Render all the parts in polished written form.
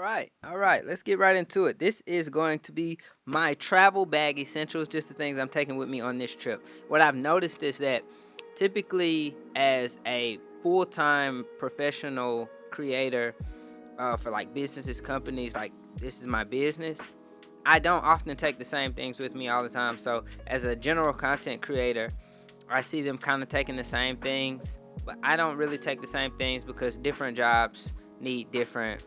All right, let's get right into it. This is going to be my travel bag essentials, just the things I'm taking with me on this trip. What I've noticed is that typically as a full-time professional creator for like businesses, companies, like this is my business, I don't often take the same things with me all the time. So as a general content creator, I see them kind of taking the same things, but I don't really take the same things because different jobs need different,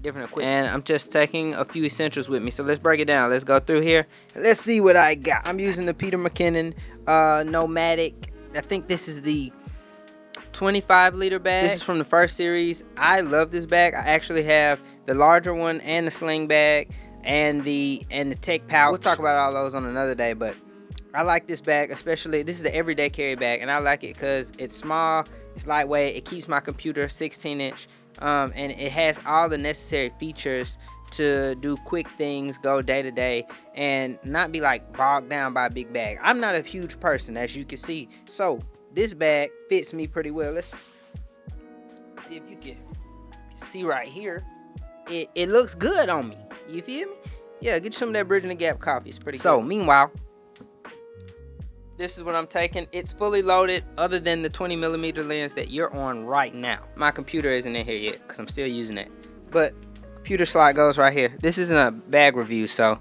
different equipment. And I'm just taking a few essentials with me. So let's break it down. Let's go through here. Let's see what I got. I'm using the Peter McKinnon Nomatic. I think this is the 25-liter bag. This is from the first series. I love this bag. I actually have the larger one and the sling bag and the tech pouch. We'll talk about all those on another day, but I like this bag, especially this is the everyday carry bag, and I like it because it's small, it's lightweight, it keeps my computer 16-inch, and it has all the necessary features to do quick things, go day to day, and not be like bogged down by a big bag. I'm not a huge person, as you can see, so this bag fits me pretty well. Let's see if you can see right here. It looks good on me. You feel me? Yeah, get you some of that Bridging the Gap coffee. It's pretty good. So, meanwhile, this is what I'm taking. It's fully loaded other than the 20mm lens that you're on right now. My computer isn't in here yet because I'm still using it. But computer slot goes right here. This isn't a bag review, so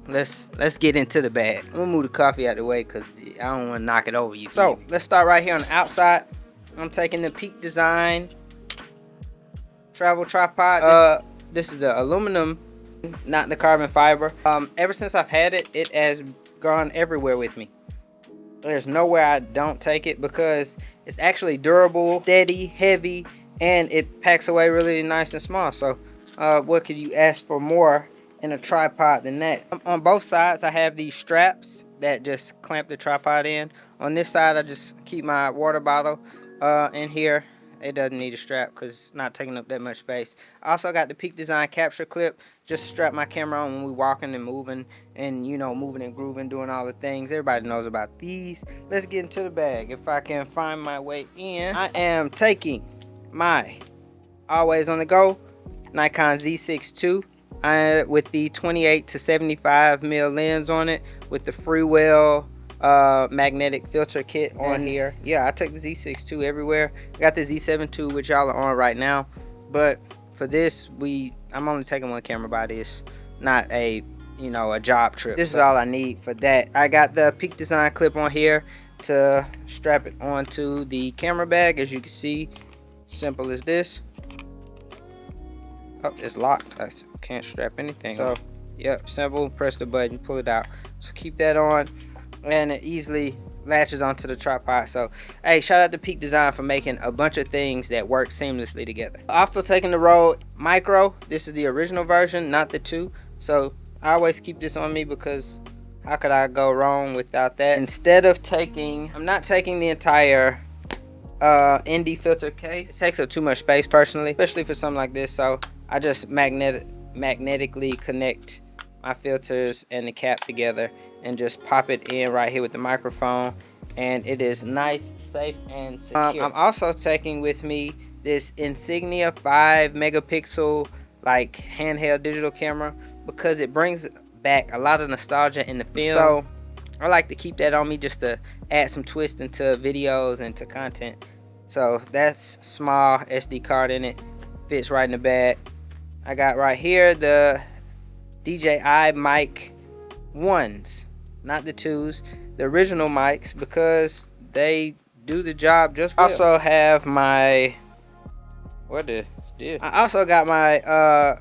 let's get into the bag. I'm gonna move the coffee out the way because I don't want to knock it over you. So let's start right here on the outside. I'm taking the Peak Design travel tripod. This is the aluminum, not the carbon fiber. Ever since I've had it, it has gone everywhere with me. There's nowhere I don't take it because it's actually durable, steady, heavy, and it packs away really nice and small. So what could you ask for more in a tripod than that? On both sides I have these straps that just clamp the tripod in. On this side I just keep my water bottle in here. It doesn't need a strap because it's not taking up that much space. I also got the Peak Design capture clip just to strap my camera on when we're walking and moving and, moving and grooving, doing all the things. Everybody knows about these. Let's get into the bag. If I can find my way in, I am taking my always on the go Nikon Z62 with the 28 to 75mm lens on it with the Freewell magnetic filter kit on here. Yeah, I take the Z62 everywhere. I got the Z72 which y'all are on right now, but for this I'm only taking one camera by this, not a a job trip. This is all I need for that. I got the Peak Design clip on here to strap it onto the camera bag. As you can see, simple as this. Oh, it's locked. I can't strap anything. So yep, simple. Press the button, pull it out. So keep that on, and it easily latches onto the tripod. So hey, shout out to Peak Design for making a bunch of things that work seamlessly together. Also taking the Rode Micro. This is the original version, not the 2. So I always keep this on me because how could I go wrong without that? Instead of I'm not taking the entire ND filter case. It takes up too much space personally, especially for something like this. So I just magnetically connect my filters and the cap together and just pop it in right here with the microphone, and it is nice, safe, and secure. I'm also taking with me this Insignia 5 megapixel like handheld digital camera because it brings back a lot of nostalgia in the film. So I like to keep that on me just to add some twist into videos and to content. So that's small SD card in it, fits right in the bag. I got right here the DJI mic 1s, not the 2s, the original mics, because they do the job just well. I also have my I also got my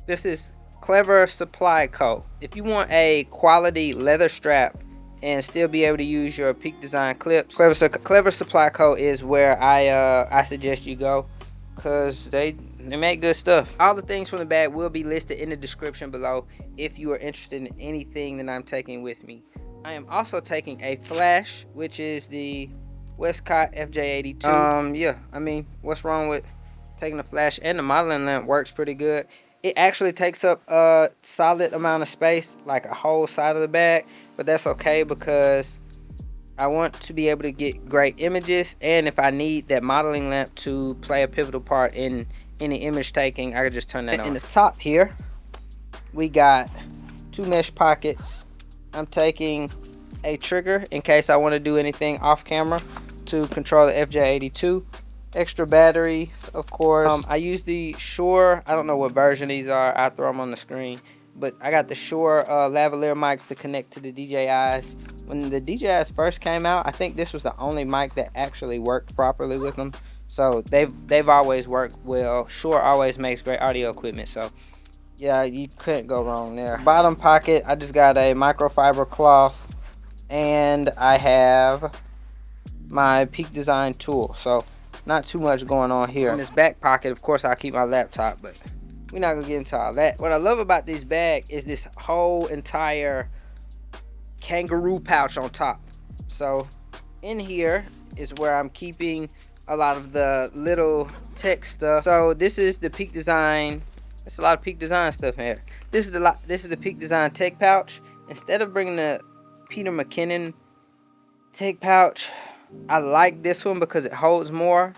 this is Clever Supply Co. If you want a quality leather strap and still be able to use your Peak Design clips, Clever Supply Co. is where I suggest you go, because they make good stuff. All the things from the bag will be listed in the description below if you are interested in anything that I'm taking with me. I am also taking a flash, which is the Westcott FJ82. Yeah, I mean, what's wrong with taking a flash? And the modeling lamp works pretty good. It actually takes up a solid amount of space, like a whole side of the bag, but that's okay because I want to be able to get great images, and if I need that modeling lamp to play a pivotal part in any image taking, I could just turn that on. In the top here, we got 2 mesh pockets. I'm taking a trigger in case I want to do anything off camera to control the FJ82. Extra batteries, of course. I use the Shure, I don't know what version these are, I'll throw them on the screen, but I got the Shure lavalier mics to connect to the DJIs. When the DJIs first came out, I think this was the only mic that actually worked properly with them. So they've always worked well. Shure always makes great audio equipment, so yeah, you couldn't go wrong there. Bottom pocket, I just got a microfiber cloth, and I have my Peak Design tool. So not too much going on here. In this back pocket, of course, I'll keep my laptop, but we're not gonna get into all that. What I love about this bag is this whole entire kangaroo pouch on top. So in here is where I'm keeping a lot of the little tech stuff. So this is the Peak Design. There's a lot of Peak Design stuff in here. This is the Peak Design tech pouch. Instead of bringing the Peter McKinnon tech pouch, I like this one because it holds more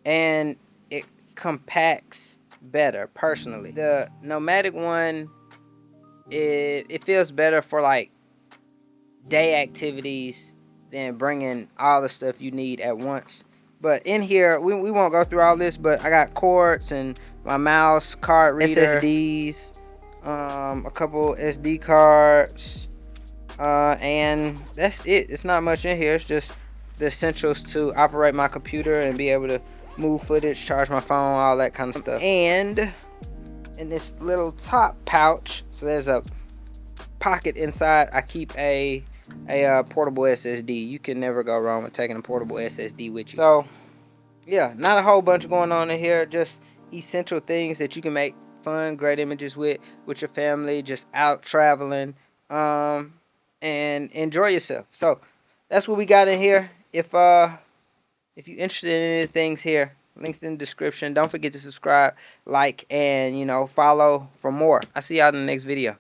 and it compacts better personally. The Nomatic one, it feels better for like day activities than bringing all the stuff you need at once. But in here, we won't go through all this, but I got cords and my mouse, card reader, SSDs, a couple SD cards, and that's it. It's not much in here. It's just the essentials to operate my computer and be able to move footage, charge my phone, all that kind of stuff. And in this little top pouch, so there's a pocket inside, I keep a portable SSD. You can never go wrong with taking a portable SSD with you. So yeah, not a whole bunch going on in here, just essential things that you can make fun, great images with your family, just out traveling, and enjoy yourself. So that's what we got in here. If you're interested in any things here, links in the description. Don't forget to subscribe, like, and follow for more. I'll see y'all in the next video.